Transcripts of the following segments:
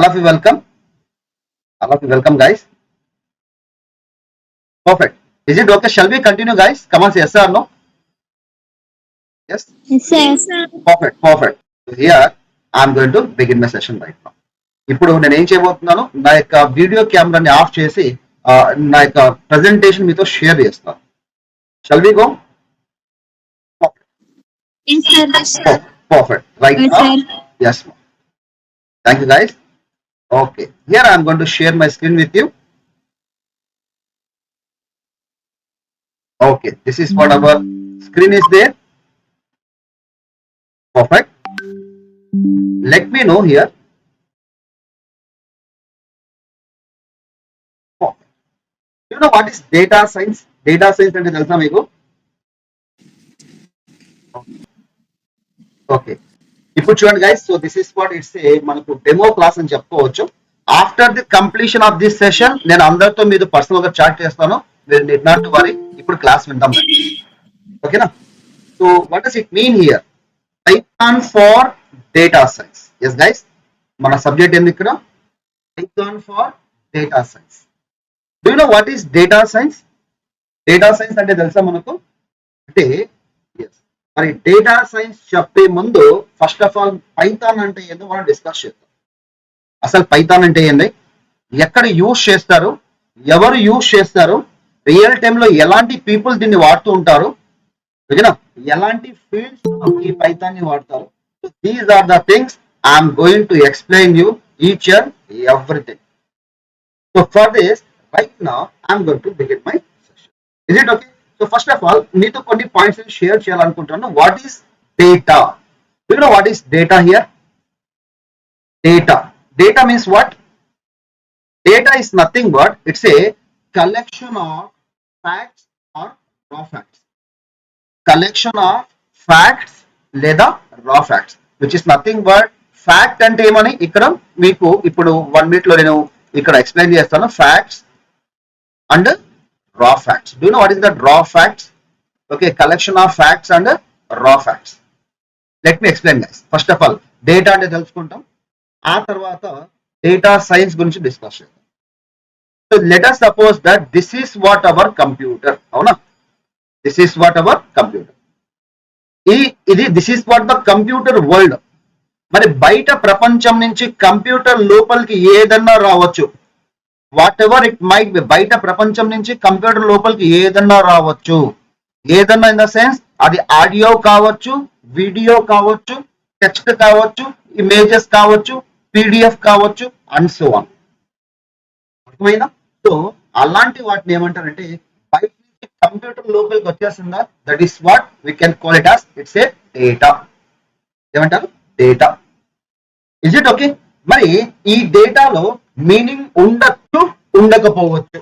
All of you welcome. All of you welcome, guys. Perfect. Is it okay? Shall we continue, guys? Come on, say yes or no? Yes. Yes, sir. Perfect. Perfect. Here I'm going to begin my session right now. ఇప్పుడు నేను ఏం చేయబోతున్నాను, నా యొక్క video కెమెరాని of చేసి నా యొక్క ప్రెజెంటేషన్ మీతో షేర్ చేస్తాను. Shall we go? Yes, sir. Perfect. Right Yes, now? sir. Yes, ma'am. Thank you, guys. Okay. Here I'm going to share my screen with you. Okay. This is what our screen is there. Perfect. Let me know here. Perfect. You know what is data science? Data science అంటే తెలుసా మీకు? Okay, ఇప్పుడు చూడండి guys. So this is what it's a మనకు demo class అని చెప్పుకోవచ్చు. After the completion of this session నేను అందరితో మీరు పర్సనల్ గా చాట్ చేస్తాను. మీరు నీడ్ నాట్ టు వరీ. ఇప్పుడు క్లాస్ వింటాం, ఓకేనా? So what does it mean here? Python for data science. Yes guys, మన సబ్జెక్ట్ ఏంది ఇక్కడ? Python for data science. Do you know what is data science? Data science అంటే తెలుసా మనకు? అంటే మరి డేటా సైన్స్ చెప్పే ముందు ఫస్ట్ ఆఫ్ ఆల్ పైథాన్ అంటే ఏందో మనం డిస్కస్ చేద్దాం. అసలు పైథాన్ అంటే ఏంది, ఎక్కడ యూజ్ చేస్తారు, ఎవరు యూజ్ చేస్తారు, రియల్ టైంలో ఎలాంటి పీపుల్ దీన్ని వాడుతూ ఉంటారు, ఓకేనా? ఎలాంటి ఫీల్డ్స్ ఈ పైథాన్ ని వాడతారు. These are the things I'm going to explain you each and everything. So for this right now I'm going to begin my session. Is it okay? So first of all మీతో కొన్ని points share చేయాలనుకుంటున్నాను. What is data? You know what is data here? Data. Data means what? Data is nothing but it's a collection of facts or raw facts. Collection of facts లేదా raw facts, which is nothing but fact అంటే ఏమని ఇక్కడ మీకు ఇప్పుడు 1 minute లో నేను ఇక్కడ explain చేస్తాను. Facts and raw facts. Do you know what is that raw facts? Okay, collection of facts and raw facts. Let me explain, guys. First of all, data అంటే తెలుసుకుంటాం, ఆ తర్వాత డేటా సైన్స్ గురించి discuss చేద్దాం. So let us suppose that this is what our computer. అవునా? This is what our computer. ఇది this is what the computer world. మరి బయట ప్రపంచం నుంచి కంప్యూటర్ లోపలికి ఏదన్నా రావచ్చు. Whatever it might be. బయట ప్రపంచం నుంచి కంప్యూటర్ లోపలికి ఏదన్నా రావచ్చు. ఏదన్నా ఇన్ ద సెన్స్ అది ఆడియో కావచ్చు, వీడియో కావచ్చు, టెక్స్ట్ కావచ్చు, ఇమేజెస్ కావచ్చు, పీడిఎఫ్ కావచ్చు, అండ్ సో ఆన్. అర్థమైనా? సో అలాంటి వాటిని ఏమంటారంటే బయట నుంచి కంప్యూటర్ లోపలికి వచ్చేసిందా, that is what we can call it as it's a data. ఏమంటారు? డేటా. Is it okay? మరి ఈ డేటాలో మీనింగ్ ఉండొచ్చు, ఉండకపోవచ్చు.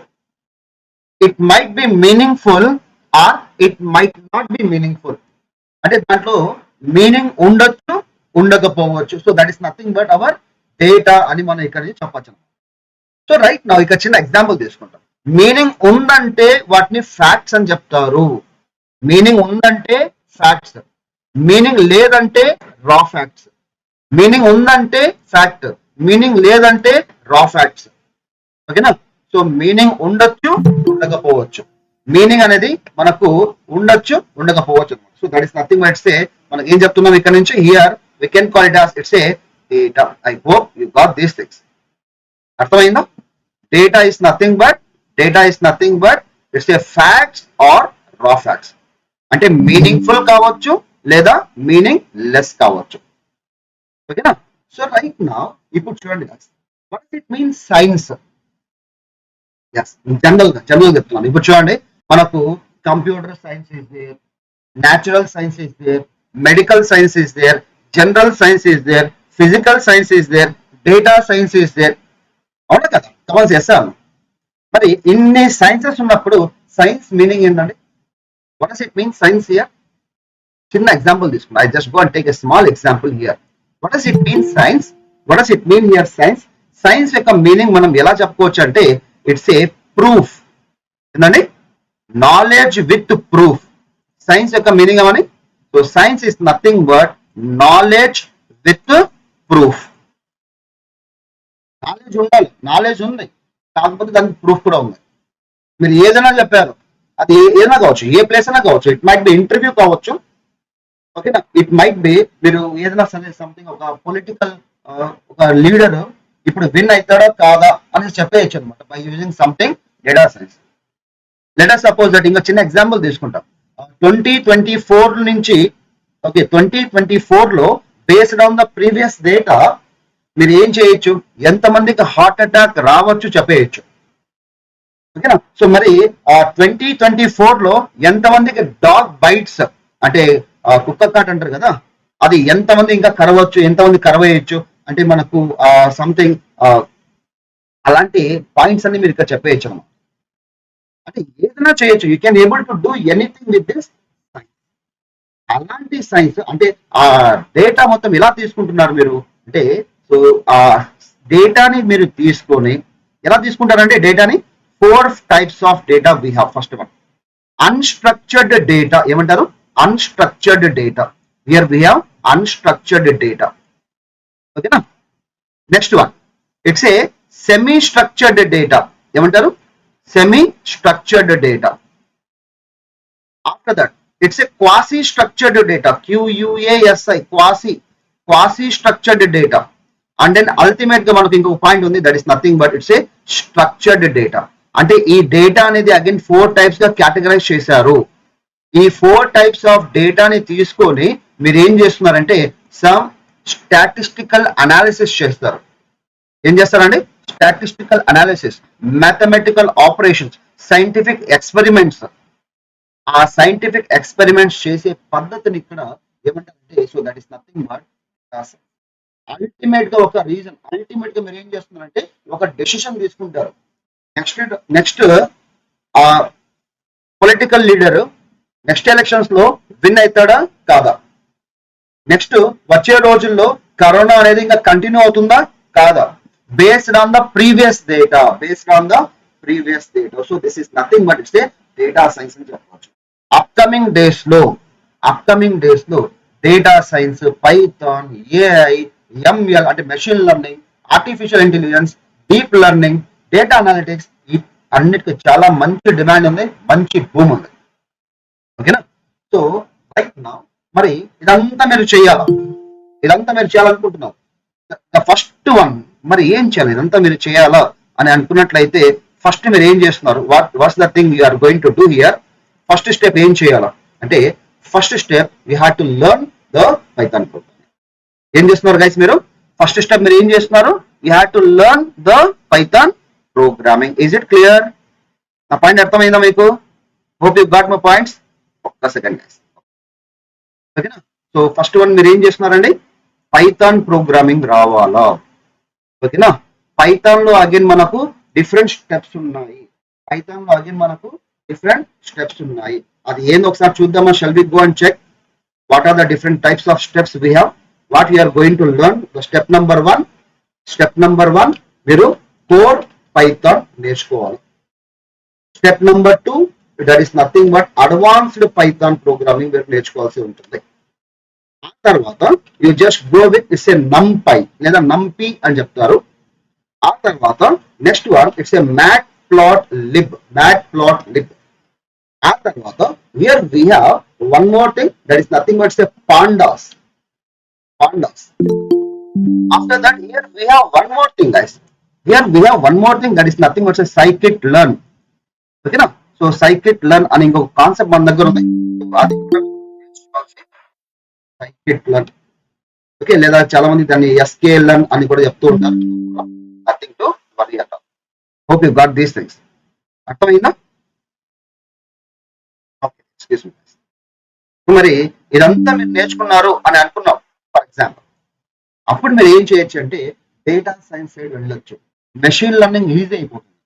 It might be meaningful or it might not be meaningful. అంటే దాంట్లో మీనింగ్ ఉండొచ్చు, ఉండకపోవచ్చు. So that is nothing but our data అని మనం ఇక్కడ నుంచి చెప్పచ్చు. సో రైట్ నా ఇక్కడ చిన్న ఎగ్జాంపుల్ తీసుకుంటాం. మీనింగ్ ఉందంటే వాటిని ఫ్యాక్ట్స్ అని చెప్తారు. మీనింగ్ ఉందంటే ఫ్యాక్ట్స్, మీనింగ్ లేదంటే రా ఫ్యాక్ట్స్. మీనింగ్ ఉందంటే ఫ్యాక్ట్, మీనింగ్ లేదంటే రా ఫ్యాక్ట్స్. ఓకేనా? సో మీనింగ్ ఉండొచ్చు, ఉండకపోవచ్చు. మీనింగ్ అనేది మనకు ఉండొచ్చు, ఉండకపోవచ్చు. So that is nothing but it's ఏ మనకి ఏం చెప్తున్నాం ఇక్కడ నుంచి here we can call it as it's a data. I hope you got these things. అర్థమైందా? Data is nothing but it's a facts or raw facts. అంటే meaningful కావచ్చు లేదా meaning less కావచ్చు. ఓకేనా? సో రైట్ నౌ ఇప్పుడు చూడండి guys, what does it mean science? yes, general చెప్తున్నాను. ఇప్పుడు చూడండి, మనకు computer science is there, natural science is there, medical science is there, general science is there, physical science is there, data science is there. అవునా కదా? కమల్స్ చేస్తాను. మరి ఇన్ని సైన్సెస్ ఉన్నప్పుడు సైన్స్ మీనింగ్ ఏంటండి? What does it mean science here? చిన్న example తీసుకున్నా. I just go and take a small example here. What does it mean science? What does it mean here science? Science యొక్క meaning మనం ఎలా చెప్పుకోవచ్చు అంటే it's a proof. ఏంటండి? Knowledge with proof. Science యొక్క meaning ఏమని? So science is nothing but knowledge with proof. Knowledge ఉండాలి, knowledge ఉంది, కాకపోతే దానికి ప్రూఫ్ కూడా ఉంది. మీరు ఏదైనా చెప్పారు, అది ఏదైనా కావచ్చు, ఏ ప్లేస్ అయినా కావచ్చు, ఇట్ మైట్ బి ఇంటర్వ్యూ కావచ్చు, ఓకేనా, ఇట్ మైట్ బి మీరు ఏదైనా సరే సంథింగ్ ఒక పొలిటికల్ ఒక లీడర్ ఇప్పుడు విన్ అవుతాడా కాదా అని చెప్పేయచ్చు అనమాట by using something data science. Let suppose that ఇంకా చిన్న ఎగ్జాంపుల్ తీసుకుంటాం. 2024 నుంచి ఓకే 2024 లో based on the previous data మీరు ఏం చేయొచ్చు, ఎంతమందికి హార్ట్ అటాక్ రావచ్చు చెప్పేయచ్చు. ఓకేనా, సో మరి 2024 లో ఎంతమందికి డాగ్ బైట్స్ అంటే కుక్క కాట్ అంటారు కదా, అది ఎంతమంది ఇంకా కరవచ్చు, ఎంతమంది కరవేయచ్చు అంటే మనకు సంథింగ్ అలాంటి పాయింట్స్ అన్ని మీరు ఇక్కడ చెప్పేయచ్చు అన్నమాట. అంటే ఏదైనా చేయొచ్చు, you can able to do anything with this science. అలాంటి సైన్స్ అంటే ఆ డేటా మొత్తం ఎలా తీసుకుంటున్నారు మీరు అంటే, సో ఆ డేటాని మీరు తీసుకొని ఎలా తీసుకుంటారంటే డేటాని 4 types of data we have. First one unstructured data, ఏమంటారు unstructured data. Here we have unstructured data. ఓకేనా, next one it's a semi structured data, ఏమంటారు semi structured data. After that it's a quasi structured data, QUASI quasi structured data. And then ultimate గా మనకు ఇంకొక point ఉంది, that is nothing but it's a structured data. అంటే ఈ data అనేది again 4 types గా categorise చేశారు. ఈ 4 టైప్స్ ఆఫ్ డేటాని తీసుకొని మీరు ఏం చేస్తున్నారంటే సమ్ స్టాటిస్టికల్ అనాలిసిస్ చేస్తారు. ఏం చేస్తారండి, statistical analysis, mathematical operations, scientific experiments. ఆ సైంటిఫిక్ ఎక్స్పెరిమెంట్స్ చేసే పద్ధతిని ఇక్కడ ఏమంటారంటే, so that is nothing but ultimate గా ఒక రీజన్, అల్టిమేట్ గా మీరు ఏం చేస్తున్నారంటే ఒక డెసిషన్ తీసుకుంటారు. నెక్స్ట్ ఆ పొలిటికల్ లీడర్ నెక్స్ట్ ఎలక్షన్స్ లో విన్ అవుతాడా కాదా, నెక్స్ట్ వచ్చే రోజుల్లో కరోనా అనేది ఇంకా కంటిన్యూ అవుతుందా కాదా, based on the previous data, based on the previous data. So this is nothing but it's a data science అని చెప్పవచ్చు. అప్కమింగ్ డేస్ లో data science, Python, AI, ML అంటే machine learning, artificial intelligence, deep learning, data analytics, అన్నిటికీ చాలా మంచి demand ఉంది, మంచి భూమి ఉంది. ఓకేనా, సో రైట్ నా మరి ఇదంతా మీరు చేయాలా, ఇదంతా మీరు చేయాలనుకుంటున్నాం. ద ఫస్ట్ వన్ మరి ఏం చేయాలి, ఇదంతా మీరు చేయాలా అని అనుకున్నట్లయితే ఫస్ట్ మీరు ఏం చేస్తున్నారు, what's the thing you are going to do here. First step ఏం చేయాలా అంటే, first step you have to learn the Python programming. ఏం చేస్తున్నారు గైస్ మీరు, ఫస్ట్ స్టెప్ మీరు ఏం చేస్తున్నారు, you have to learn the Python programming. Is it clear? నా పాయింట్ అర్థమైందా మీకు? Hope you got my points. ఒక్క సెకండ్ గైస్, ఓకేనా. సో ఫస్ట్ వన్ మీరు ఏం చేస్తున్నారండి, పైథాన్ ప్రోగ్రామింగ్ రావాలా. ఓకేనా, పైథాన్ లో అగైన్ మనకు డిఫరెంట్ స్టెప్స్ ఉన్నాయి, పైథాన్ లో అగైన్ మనకు డిఫరెంట్ స్టెప్స్ ఉన్నాయి. అది ఏంది ఒకసారి చూద్దామా, shall we go and check what are the different types of steps we have, what we're going to learn. Step number one మీరు కోర్ పైథాన్ నేర్చుకోవాలి. Step number 2 that is nothing but advanced Python programming మీరు నేర్చుకోవాల్సి ఉంటుంది. ఆ తర్వాత you just go with it's a NumPy లేదా NumPy అని చెప్తారు. ఆ తర్వాత next one it's a Matplotlib. ఆ తర్వాత here we have one more thing that is nothing but it's a pandas. After that here we have one more thing guys, that is nothing but a scikit-learn. ఓకేనా, so scikit-learn అని ఇంకొక concept మన దగ్గర ఉంది, అది scikit-learn. Okay, లేదా చాలా మంది దాన్ని SKLearn అని కూడా చెప్తూ ఉంటారు. Nothing to worry at all. Hope you got these things. అర్థమైందా? Okay, excuse me. మరి ఇదంతా మీరు నేర్చుకున్నారు అని అనుకున్నాం ఫర్ ఎగ్జాంపుల్, అప్పుడు మీరు ఏం చేయొచ్చు అంటే డేటా సైన్స్ సైడ్ వెళ్ళొచ్చు. మెషిన్ లెర్నింగ్ ఈజీ అయిపోతుంది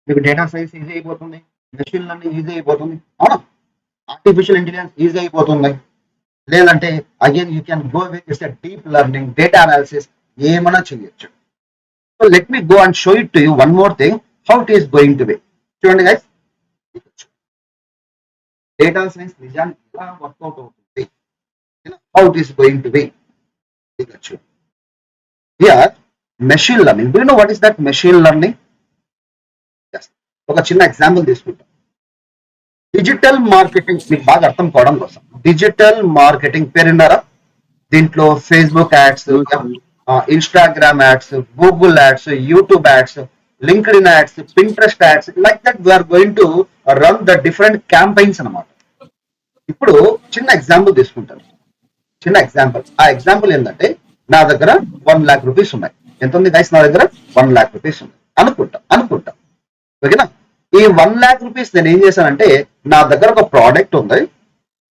మీకు, డేటా సైన్స్ ఈజీ అయిపోతుంది, మెషిన్ లెర్నింగ్ ఈజీ అయిపోతుంది, అవునా, ఆర్టిఫిషియల్ ఇంటెలిజెన్స్ ఈజీ అయిపోతుంది. లేదంటే again you can go with it's deep learning, data analysis, ఏమైనా చేయొచ్చు. So let me go and show it to you one more thing how it is going to be. చూడండి guys, data science నిజానికి ఎలా work out అవుతుంది, how it is going to be. Here machine learning. Do you know what is that machine learning? ఒక చిన్న example తీసుకుంటాం. Digital marketing మీకు బాగా అర్థం కావడం కోసం, డిజిటల్ మార్కెటింగ్ పేరున్నారా? దీంట్లో Facebook ads, Instagram ads, Google ads, YouTube ads, LinkedIn ads, Pinterest ads, like that we are going to run the different campaigns అనమాట. ఇప్పుడు చిన్న ఎగ్జాంపుల్ తీసుకుంటాను, చిన్న ఎగ్జాంపుల్. ఆ ఎగ్జాంపుల్ ఏంటంటే, నా దగ్గర 1,00,000 రూపీస్ ఉన్నాయి. ఎంత ఉంది గైస్? నా దగ్గర 1,00,000 రూపీస్ ఉంది అనుకుంటా. ఓకేనా? ఈ 1,00,000 రూపీస్ నేను ఏం చేశానంటే, నా దగ్గర ఒక ప్రోడక్ట్ ఉంది.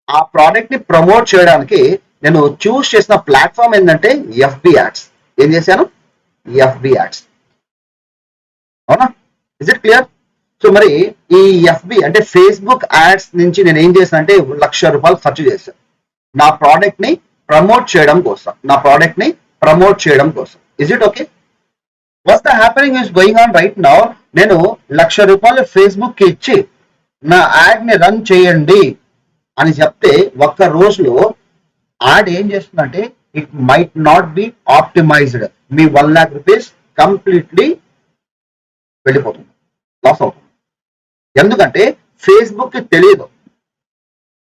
ఆ ప్రోడక్ట్ ని ప్రమోట్ చేయడానికి నేను చూస్ చేసిన ప్లాట్ఫామ్ ఏంటంటే ఎఫ్బి యాడ్స్. ఏం చేశాను? FB ads. అవునా? Is it clear? సో మరి ఈ ఎఫ్బి అంటే ఫేస్బుక్ యాడ్స్ నుంచి నేను ఏం చేశాను అంటే ₹1,00,000 ఖర్చు చేశాను నా ప్రోడక్ట్ ని ప్రమోట్ చేయడం కోసం. Is it okay? What's the happening is going on right now. నేను ₹1,00,000 ఫేస్బుక్ కి ఇచ్చి నా యాడ్ ని రన్ చేయండి అని చెప్తే, ఒక్క రోజులో యాడ్ ఏం చేస్తుందంటే, it might not B optimised. Me 1,00,000 rupees completely వెళ్ళిపోతుంది, లాస్ అవుతుంది. ఎందుకంటే ఫేస్బుక్ కి తెలియదు.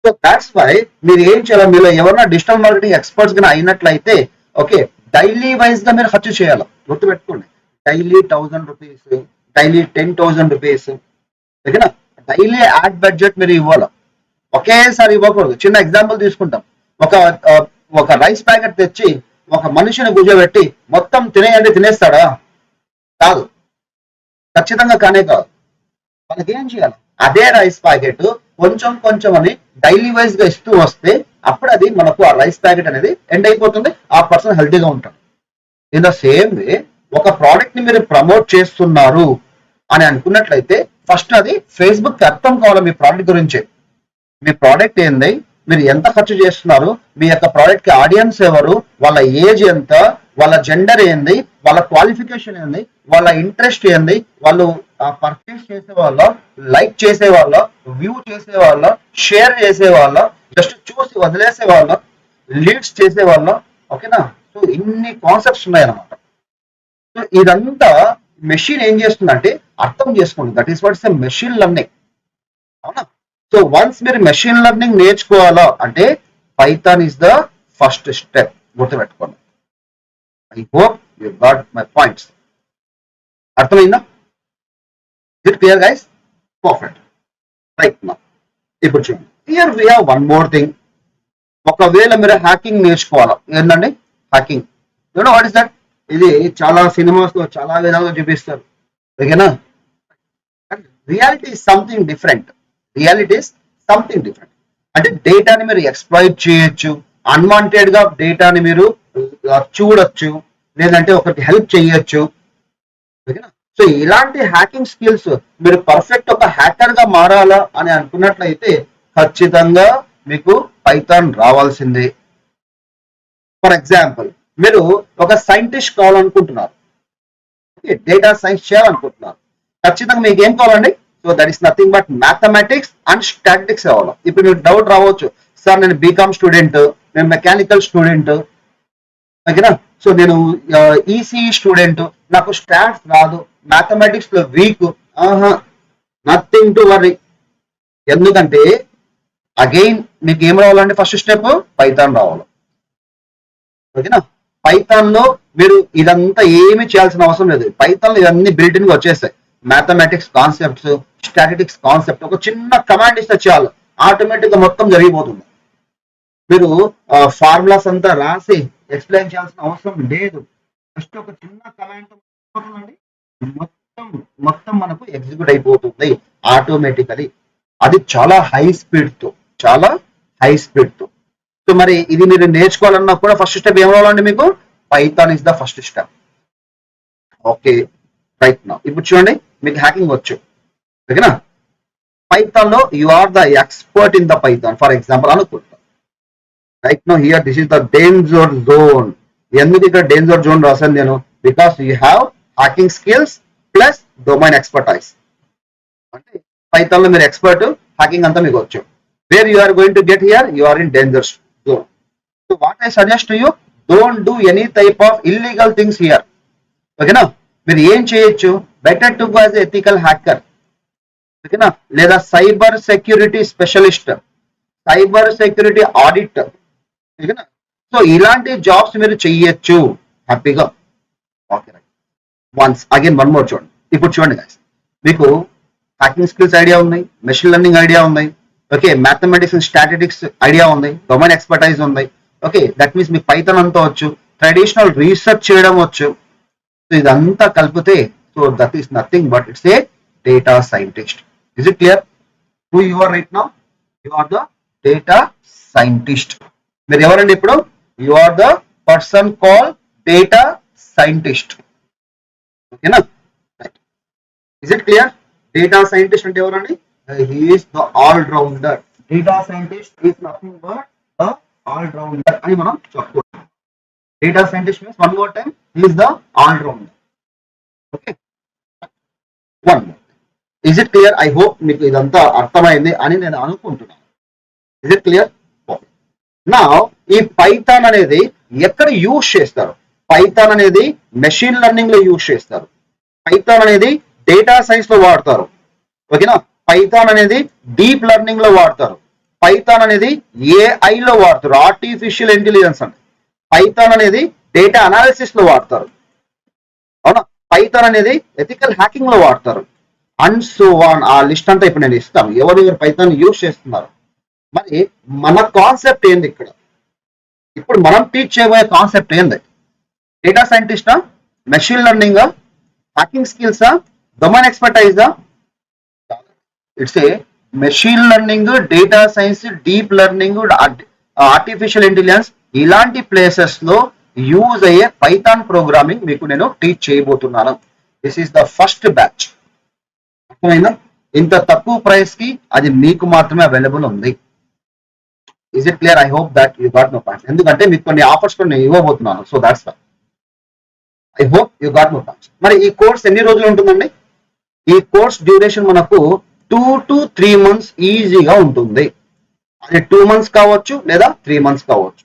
సో దాట్స్ వై మీరు ఏం చేయాలి, మీలో ఎవరైనా డిజిటల్ మార్కెటింగ్ ఎక్స్పర్ట్స్ గా అయినట్లయితే, ఓకే, డైలీ వైజ్ గా మీరు ఖర్చు చేయాలి. గుర్తుపెట్టుకోండి, డైలీ 1,000 రూపీస్, డైలీ 10,000 రూపీస్. ఓకేనా? డైలీ యాడ్ బడ్జెట్ మీరు ఇవ్వాలి, ఒకేసారి ఇవ్వకూడదు. చిన్న ఎగ్జాంపుల్ తీసుకుంటాం. ఒక రైస్ ప్యాకెట్ తెచ్చి ఒక మనిషిని కూర్చోబెట్టి మొత్తం తినేయండి తినేస్తాడా? కాదు, ఖచ్చితంగా కానే కాదు. మనకి ఏం చేయాలి, అదే రైస్ ప్యాకెట్ కొంచెం కొంచెం అని డైలీ వైజ్ గా ఇస్తూ వస్తే, అప్పుడు అది మనకు ఆ రైస్ ప్యాకెట్ అనేది ఎండ్ అయిపోతుంది, ఆ పర్సన్ హెల్తీగా ఉంటాడు. ఇన్ ద సేమ్ వే, ఒక ప్రోడక్ట్ ని మీరు ప్రమోట్ చేస్తున్నారు అని అనుకున్నట్లయితే, ఫస్ట్ అది ఫేస్బుక్ కి అర్థం కావాలి మీ ప్రోడక్ట్ గురించి. మీ ప్రోడక్ట్ ఏంది, మీరు ఎంత ఖర్చు చేస్తున్నారు, మీ యొక్క ప్రోడక్ట్ కి ఆడియన్స్ ఎవరు, వాళ్ళ ఏజ్ ఎంత, వాళ్ళ జెండర్ ఏంది, వాళ్ళ క్వాలిఫికేషన్ ఏంది, వాళ్ళ ఇంట్రెస్ట్ ఏంది, వాళ్ళు పర్చేస్ చేసే వాళ్ళ, లైక్ చేసే వాళ్ళ, వ్యూ చేసే వాళ్ళ, షేర్ చేసే వాళ్ళ, జస్ట్ చూసి వదిలేసే వాళ్ళ, లీడ్స్ చేసే వాళ్ళ. ఓకేనా? సో ఇన్ని కాన్సెప్ట్స్ ఉన్నాయన్నమాట. సో ఇదంతా మెషిన్ ఏం చేస్తుందంటే అర్థం చేసుకోండి. That is what is a machine learning. అవునా? సో వన్స్ మీరు మెషిన్ లెర్నింగ్ నేర్చుకోవాలా అంటే, Python is the first step. గుర్తుపెట్టుకోండి. I hope you got my points. అర్థమైందా? It clear guys? Perfect. Right now ఇప్పుడు చూడండి, here we have one more thing. ఒకవేళ మీరు హ్యాకింగ్ నేర్చుకోవాలా, ఏంటండి hacking? You know what is that? ఇది చాలా సినిమాస్ లో చాలా విధాలుగా చూపిస్తారు. ఓకేనా? Reality is something different. అంటే డేటాని మీరు ఎక్స్ప్లాయిట్ చేయొచ్చు, అన్వాంటెడ్ గా డేటాని మీరు చూడొచ్చు, లేదంటే ఒకరికి హెల్ప్ చేయొచ్చు. ఓకేనా? సో ఇలాంటి హ్యాకింగ్ స్కిల్స్ మీరు పర్ఫెక్ట్ ఒక హ్యాకర్ గా మారాలా అని అనుకున్నట్లయితే, ఖచ్చితంగా మీకు పైథాన్ రావాల్సిందే. ఫర్ ఎగ్జాంపుల్, మీరు ఒక సైంటిస్ట్ కావాలనుకుంటున్నారు, డేటా సైన్స్ చేయాలనుకుంటున్నారు, ఖచ్చితంగా మీకు ఏం కావాలండి? So that is nothing but mathematics and statistics కావాలి. ఇప్పుడు మీకు డౌట్ రావచ్చు, సార్ నేను బీకామ్ స్టూడెంట్, నేను మెకానికల్ స్టూడెంట్, ఓకేనా, సో నేను ఈసీఈ స్టూడెంట్, నాకు స్టాట్స్ రాదు, మ్యాథమెటిక్స్ లో వీక్. Nothing to worry. ఎందుకంటే అగైన్ మీకు ఏం రావాలంటే, ఫస్ట్ స్టెప్ పైథాన్ రావాలి. ఓకేనా? పైథాన్ లో మీరు ఇదంతా ఏమి చేయాల్సిన అవసరం లేదు. పైథాన్ లో ఇవన్నీ బిల్ట్ ఇన్ గా వచ్చేస్తాయి. మ్యాథమెటిక్స్ కాన్సెప్ట్స్, స్టాటిస్టిక్స్ కాన్సెప్ట్, ఒక చిన్న కమాండ్ ఇస్తే చాలు, ఆటోమేటిక్ గా మొత్తం జరిగిపోతుంది. మీరు ఫార్ములాస్ అంతా రాసి ఎక్స్ప్లెయిన్ చేయాల్సిన అవసరం లేదు. జస్ట్ ఒక చిన్న కమాండ్ మొత్తం మనకు ఎగ్జిక్యూట్ అయిపోతుంది ఆటోమేటికలీ. అది చాలా హై స్పీడ్ తో. సో మరి ఇది మీరు నేర్చుకోవాలన్నా కూడా ఫస్ట్ స్టెప్ ఏం రావాలండి మీకు? Python is the first step. Okay, right now ఇప్పుడు చూడండి, మీకు హ్యాకింగ్ వచ్చు. ఓకేనా? పైథాన్ లో you are the expert in the Python for example అనుకుంటా. Right now here this is the danger zone. ఎందుకు ఇక్కడ డేంజర్ జోన్ రాశాను నేను? Because you have hacking skills plus domain expertise. అంటే పైథాన్ లో మీరు ఎక్స్పర్ట్, హ్యాకింగ్ అంతా మీకు వచ్చు. Where you are going to get here, you are in danger zone. So what I suggest to you, don't do any type of illegal things here. ఓకేనా. మీరు ఏం చేయొచ్చు, better to go as ethical hacker, ఓకేనా, లేదా cyber security specialist, cyber security audit, ఓకేనా. So ఇలాంటి jobs మీరు చెయ్యొచ్చు హ్యాపీగా. Okay right. వన్ మోర్ చూడండి. ఇప్పుడు చూడండి guys, మీకు హ్యాకింగ్ స్కిల్స్ ఐడియా ఉన్నాయి, మెషిన్ లెర్నింగ్ ఐడియా ఉన్నాయి, okay, mathematics and statistics idea ఉంది, డొమైన్ ఎక్స్పర్టైజ్ ఉంది, ఓకే. దట్ మీన్స్ మీకు పైథాన్ అంతా వచ్చు, ట్రెడిషనల్ రీసెర్చ్ చేయడం వచ్చు. సో ఇదంతా కలిపితే, so that is nothing but it's a data scientist. Is it clear who you are right now? You are the data scientist. మీరు ఎవరండి ఇప్పుడు? You are the person call data scientist, ఓకేనా. Is it clear? Data scientist అంటే ఎవరండి? He is the all rounder. Data scientist is nothing but the all rounder అని మనం చెప్పుకోవచ్చు. Data scientist means one more time, he is the all rounder. Okay, one more. Is it clear? I hope మీకు ఇదంతా అర్థమైంది అని నేను అనుకుంటున్నాను. Is it clear? నా ఈ పైథాన్ అనేది ఎక్కడ యూజ్ చేస్తారు? పైథాన్ అనేది మెషిన్ లెర్నింగ్ లో యూజ్ చేస్తారు, పైథాన్ అనేది డేటా సైన్స్ లో వాడతారు, ఓకేనా. పైథాన్ అనేది డీప్ లెర్నింగ్ లో వాడతారు, పైథాన్ అనేది ఏఐ లో వాడతారు, ఆర్టిఫిషియల్ ఇంటెలిజెన్స్ అంటే. పైథాన్ అనేది డేటా అనాలిసిస్ లో వాడతారు, అవునా. పైథాన్ అనేది ఎథికల్ హ్యాకింగ్ లో వాడతారు, అండ్ సో ఆన్. ఆ లిస్ట్ అంతా ఇప్పుడు నేను ఇస్తాను, ఎవరెవరు పైథాన్ యూజ్ చేస్తున్నారు. మరి మన కాన్సెప్ట్ ఏంది ఇక్కడ? ఇప్పుడు మనం టీచ్ చేయబోయే కాన్సెప్ట్ ఏంది? డేటా సైంటిస్టా, మెషిన్ లెర్నింగా, హ్యాకింగ్ స్కిల్సా, డొమైన్ ఎక్స్పర్టైజా? It's a machine learning, data science, deep learning, artificial intelligence, ఇలాంటి ప్లేసెస్ లో యూజ్ అయ్యే పైథాన్ ప్రోగ్రామింగ్ మీకు నేను టీచ్ చేయబోతున్నాను. This is the first batch. అర్థమైందా? ఇంత తక్కువ ప్రైస్ కి అది మీకు మాత్రమే అవైలబుల్ ఉంది. Is it clear? I hope that you got my point. ఎందుకంటే మీకు కొన్ని ఆఫర్స్ కూడా నేను ఇవ్వబోతున్నాను. So that's why I hope you got my point. మరి ఈ కోర్స్ ఎన్ని రోజులు ఉంటుందండి? ఈ కోర్స్ డ్యూరేషన్ మనకు 2 to 3 months ఈజీగా ఉంటుంది. అది 2 months కావచ్చు లేదా 3 months కావచ్చు.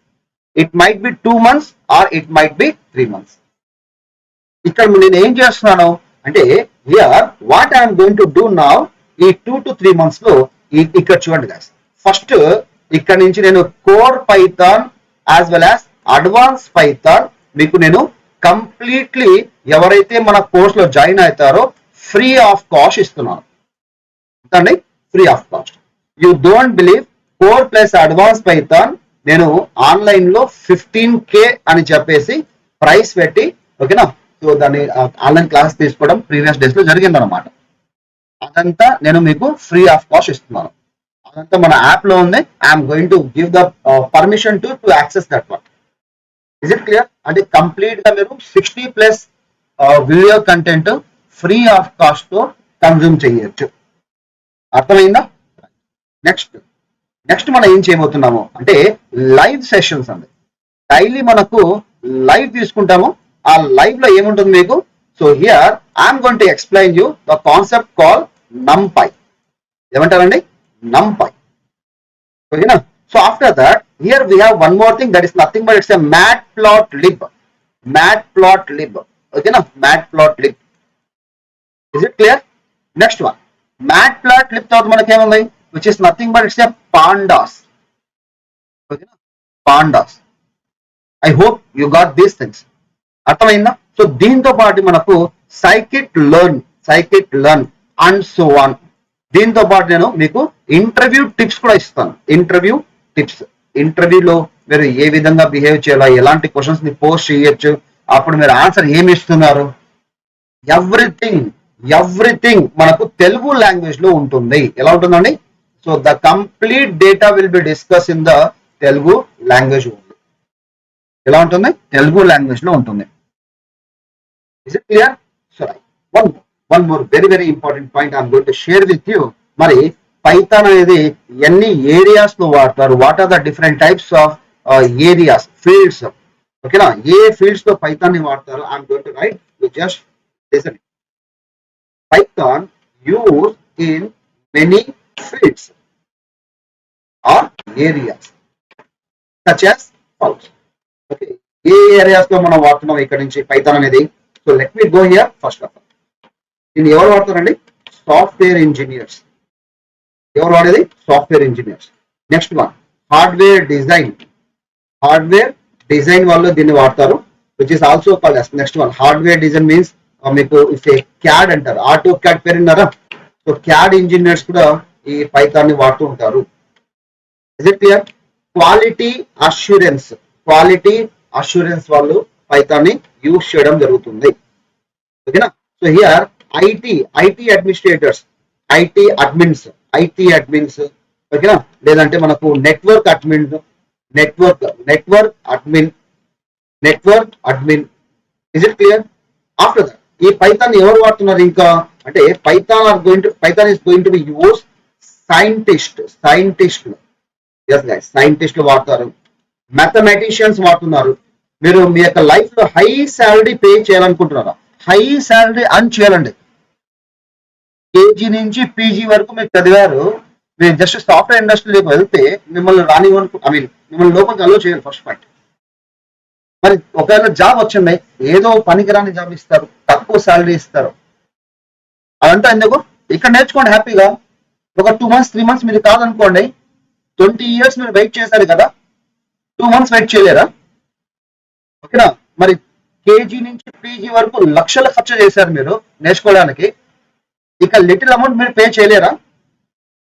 It might be 2 months or it might be 3 months. ఇక్కడ నేను ఏం చేస్తున్నాను అంటే, here what I'm going to do now, ఈ 2 to 3 months లో ఇక్కడ చూడండి guys. ఫస్ట్ ఇక్కడ నుంచి నేను core Python as well as advance Python మీకు నేను కంప్లీట్లీ ఎవరైతే మన కోర్స్ లో జాయిన్ అవుతారో ఫ్రీ ఆఫ్ కాస్ట్ ఇస్తున్నాను అండి. Free of cost. You don't believe, core plus advance Python నేను ఆన్లైన్ లో 15K అని చెప్పేసి ప్రైస్ పెట్టి, ఓకేనా. సో దాన్ని ఆన్లైన్ క్లాస్ తీసుకోవడం ప్రీవియస్ డేస్ లో జరిగింది అనమాట. అదంతా నేను మీకు ఫ్రీ ఆఫ్ కాస్ట్ ఇస్తున్నాను. అదంతా మన యాప్ లో ఉంది. I'm going to give the permission to access that one. Is it clear? అంటే కంప్లీట్ గా మీరు 60+ video content free of cost తో కన్జ్యూమ్ చేయొచ్చు. అర్థమైందా? నెక్స్ట్ మనం ఏం చేయబోతున్నాము అంటే లైవ్ సెషన్స్ అండి. డైలీ మనకు లైవ్ తీసుకుంటాము. ఆ లైవ్ లో ఏముంటుంది మీకు? So here I'm going to explain you the concept call NumPy. ఏమంటారండి? NumPy. ఓకేనా. So after that here we have one more thing, that is nothing but it's a Matplotlib. ఓకేనా, Matplotlib. Is it clear? Next one Matplotlib తర్వాత మనకి ఏముంది, which is nothing but it's a Pandas. ఓకేనా, Pandas. I hope you got these things. అర్థమైందా? So దీంతో పాటు మనకు scikit learn and so on. దీంతో పాటు నేను మీకు ఇంటర్వ్యూ టిప్స్ కూడా ఇస్తాను. ఇంటర్వ్యూ టిప్స్, ఇంటర్వ్యూలో మీరు ఏ విధంగా బిహేవ్ చేయాలా, ఎలాంటి క్వశ్చన్స్ ని పోస్ట్ చేయొచ్చు, అప్పుడు మీరు ఆన్సర్ ఏమి ఇస్తున్నారు, ఎవ్రీథింగ్ మనకు తెలుగు లాంగ్వేజ్ లో ఉంటుంది. ఎలా ఉంటుందండి? So the complete data will be discuss in the Telugu language. ఎలా ఉంటుంది? తెలుగు లాంగ్వేజ్ లో ఉంటుంది. Is it clear? So one more very important point I'm going to share with you. మరి పైథాన్ అనేది ఎన్ని ఏరియాస్ లో వాడతారు, what are the different types of areas, fields, ఓకేనా, ఏ ఫీల్డ్స్ లో పైథాన్ ని వాడతారు. I'm going to write, you just listen. Python use in many fields are areas such as follows. Okay, ఏ ఏరియాస్ లో మనం వాడుతున్నాం ఇక్కడ నుంచి పైథాన్ అనేది? So let me go here. First of all దీన్ని ఎవరు వాడతారండి? Software engineers. ఎవరు వాడేది? Software engineers. Next one hardware design. Hardware design వాళ్ళు దీన్ని వాడతారు, which is also called as next one hardware design means మీకు క్యాడ్ అంటారు. ఆటో క్యాడ్ పేరు విన్నారా? సో క్యాడ్ ఇంజనీర్స్ కూడా ఈ పైథాన్ ని వాడుతూ ఉంటారు. Is it clear? Quality assurance. Quality assurance వాళ్ళు పైథాన్ ని యూజ్ చేయడం జరుగుతుంది. ఓకేనా? So here IT administrators, IT admins, ఓకేనా? లేదంటే మనకు network admin. Is it clear? After that ఈ పైథాన్ ఎవరు వాడుతున్నారు ఇంకా అంటే Python is going to be use సైంటిస్టులు వాడతారు, మ్యాథమెటిషియన్స్ వాడుతున్నారు. మీరు మీ యొక్క లైఫ్ లో హై శాలరీ పే చేయాలనుకుంటున్నారా? హై శాలరీ అర్న్ చేయాలండి. కేజీ నుంచి పీజీ వరకు మీరు చదివారు, మీరు జస్ట్ సాఫ్ట్వేర్ ఇండస్ట్రీలోకి వెళ్తే మిమ్మల్ని మిమ్మల్ని లోపలికి అలో చేయాలి ఫస్ట్ పాయింట్. మరి ఒకవేళ జాబ్ వచ్చింది, ఏదో పనికిరాని జాబ్ ఇస్తారు, తక్కువ శాలరీ ఇస్తారు. అదంతా ఎందుకు? ఇక్కడ నేర్చుకోండి హ్యాపీగా. ఒక 2 months 3 months మీరు కాదనుకోండి, 20 years మీరు వెయిట్ చేశారు కదా, 2 months వెయిట్ చేయలేరా? ఓకేనా? మరి కేజీ నుంచి పీజీ వరకు లక్షలు ఖర్చు చేశారు మీరు నేర్చుకోవడానికి, ఇక లిటిల్ అమౌంట్ మీరు పే చేయలేరా?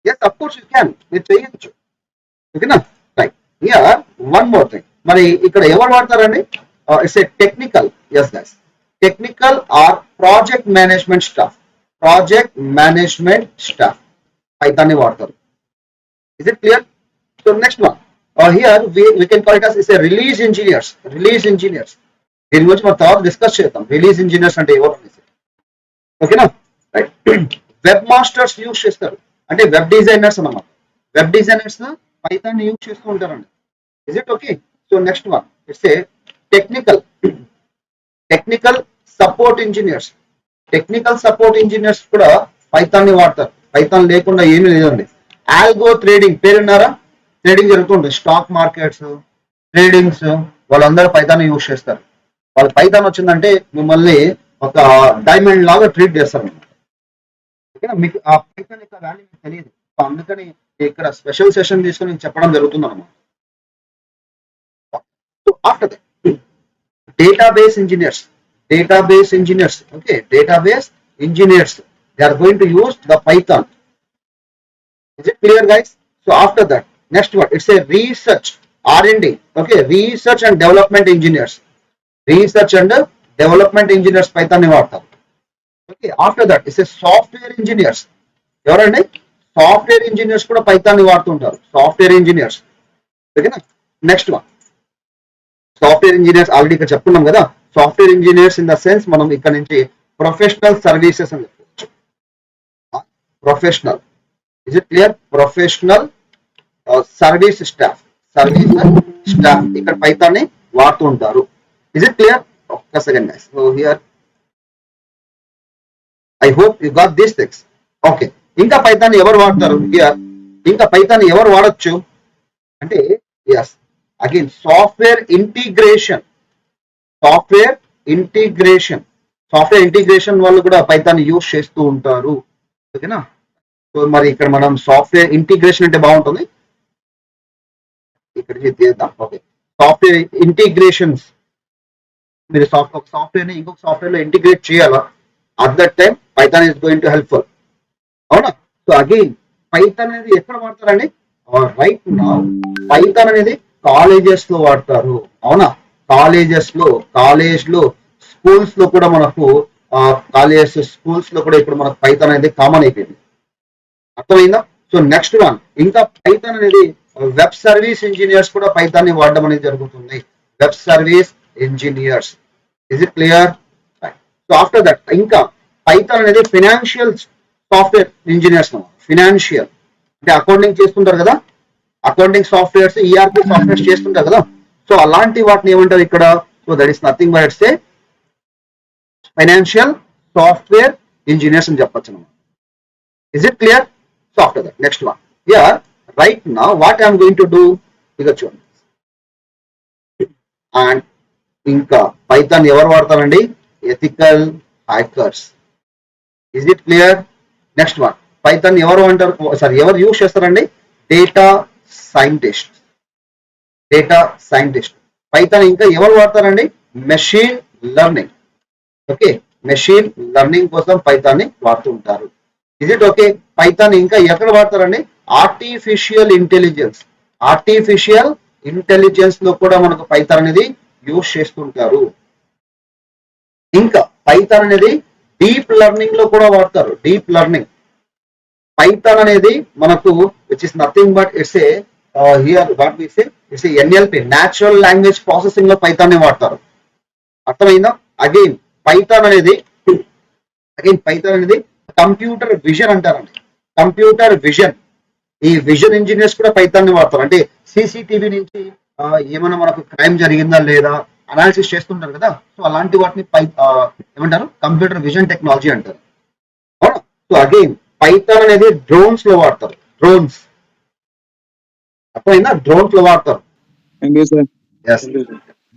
Yes, of course you can, మీరు చేయొచ్చు. ఓకేనా? Right. Here one more thing. మరి ఇక్కడ ఎవరు వాడతారండి? It's a technical. Yes guys, technical or project management staff Python ని వాడతారు. Is it clear? So next one here we can call it as is a release engineers. దీని గురించి మనం తర్వాత డిస్కస్ చేద్దాం. రిలీజ్ ఇంజనీర్స్ అంటే ఎవరు అనేసి. ఓకేనా? రైట్. వెబ్ మాస్టర్స్ యూజ్ చేస్తారు, అంటే వెబ్ డిజైనర్స్ అన్నమాట. వెబ్ డిజైనర్స్ పైథాన్ యూజ్ చేస్తూ ఉంటారండి. Is it okay? So next one it's a technical support engineers. Technical support engineers కూడా పైథాన్ ని వాడతారు. పైథాన్ లేకుండా ఏమీ లేదండి. ఆల్గో ట్రేడింగ్ పేరు విన్నారా? ట్రేడింగ్ జరుగుతుంటుంది, స్టాక్ మార్కెట్స్, ట్రేడింగ్స్, వాళ్ళందరూ పైథాన్ యూజ్ చేస్తారు. వాళ్ళు పైథాన్ వచ్చిందంటే మిమ్మల్ని ఒక డైమండ్ లాగా ట్రీట్ చేస్తారు. ఓకేనా? మీకు ఆ పైథాన్ యొక్క వాల్యూ మీకు తెలియదు, అందుకని ఇక్కడ స్పెషల్ సెషన్ తీసుకొని చెప్పడం జరుగుతుంది అన్నమాట. After that database engineers, okay, database engineers, they are going to use the Python. Is it clear, guys? So after that, next one, it's a research R&D, okay, research and development engineers Python ni vaadtaru. Okay, after that, it's a software engineers. Evarandi? Software engineers kuda Python ni vaadtuntaru, software engineers. Okay na? Next one, software engineers already ఇక్కడ చెప్పుకున్నాం కదా. Software engineers in the sense మనం ఇక్కడ నుంచి professional services అని చెప్పవచ్చు. Professional, is it clear? Professional service staff ఇక్కడ Python ని వాడుతూ ఉంటారు. Is it clear? ఒక్క second guys. So here I hope you got these things. Okay, ఇంకా పైథాన్ ఎవరు వాడతారు హియర్? ఇంకా పైథాన్ ఎవరు వాడచ్చు అంటే ఎస్ అగైన్ సాఫ్ట్వేర్ ఇంటిగ్రేషన్ వాళ్ళు కూడా పైథాన్ యూజ్ చేస్తూ ఉంటారు. ఓకేనా? సో మరి ఇక్కడ మనం సాఫ్ట్వేర్ ఇంటిగ్రేషన్ అంటే బాగుంటుంది, ఇక్కడ చేద్దాం. ఓకే, సాఫ్ట్వేర్ ఇంటిగ్రేషన్స్, మీరు ఒక సాఫ్ట్వేర్ ని ఇంకొక సాఫ్ట్వేర్ లో ఇంటిగ్రేట్ చేయాలా, at that time Python is going to helpful. అవునా? సో అగైన్ పైథాన్ అనేది ఎక్కడ వాడతారండి? రైట్ నౌ పైథాన్ అనేది కాలేజెస్ లో వాడతారు. అవునా? కాలేజ్ లో స్కూల్స్ లో కూడా మనకు స్కూల్స్ లో కూడా ఇప్పుడు మనకు పైథాన్ అనేది కామన్ అయిపోయింది. అర్థమైందా? సో నెక్స్ట్ వన్, ఇంకా పైథాన్ అనేది వెబ్ సర్వీస్ ఇంజనీర్స్ కూడా పైథాన్ ని వాడడం అనేది జరుగుతుంది. Web service engineers. Is it clear? So after that ఇంకా పైథాన్ అనేది ఫైనాన్షియల్ సాఫ్ట్వేర్ ఇంజనీర్స్. ఫైనాన్షియల్ అంటే అకౌంటింగ్ చేస్తుంటారు కదా, అకౌంటింగ్ సాఫ్ట్వేర్స్, ఈఆర్పి సాఫ్ట్వేర్స్ చేస్తుంటారు కదా. సో అలాంటి వాటిని ఏమంటారు ఇక్కడ? So that is nothing but it's A financial software engineers అని చెప్పొచ్చు అన్నమాట. Is it clear? So after that next one here right now what I'm going to do, ఇక చూడండి. అండ్ ఇంకా పైథాన్ ఎవరు వాడతారండి? ethical hackers. Is it clear? Next one. Python ఎవరు అంటారు, సారీ ఎవరు యూస్ చేస్తారండి? Data scientist. Data scientist. Python ఇంకా ఎవరు వాడతారండి? Machine learning. Okay, machine learning కోసం పైథాన్ ని వాడుతూ ఉంటారు. Is it okay? పైథాన్ ఇంకా ఎక్కడ వాడతారండి? Artificial intelligence. ఆర్టిఫిషియల్ ఇంటెలిజెన్స్ లో కూడా మనకు పైథాన్ అనేది యూస్ చేస్తుంటారు. ఇంకా పైథాన్ అనేది డీప్ లెర్నింగ్ లో కూడా వాడతారు. డీప్ లెర్నింగ్ పైథాన్ అనేది మనకు which is nothing but it's a here what we say it's a NLP, natural language processing లో పైథాన్ ని వాడతారు. అర్థమైందా? అగైన్ పైథాన్ అనేది కంప్యూటర్ విజన్ అంటారండి. Computer vision. ఈ విజన్ ఇంజనీర్స్ కూడా పైథాన్ ని వాడతారు. అంటే సీసీటీవీ నుంచి ఏమైనా మనకు క్రైమ్ జరిగిందా లేదా అనాలిసిస్ చేస్తుంటారు కదా, సో అలాంటి వాటిని ఏమంటారు? కంప్యూటర్ విజన్ టెక్నాలజీ అంటారు. అవునా? సో అగైన్ పైథాన్ అనేది డ్రోన్స్ లో వాడతారు. డ్రోన్స్ అర్థమైందా? డ్రోన్స్ లో వాడతారు. Thank you, sir. Yes.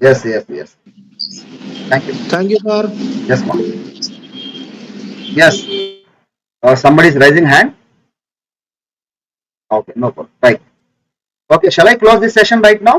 Yes. Thank you. Thank you, sir. Yes, ma'am. Yes. Somebody is raising hand. Okay, no problem. Right. Okay, shall I close this session right now?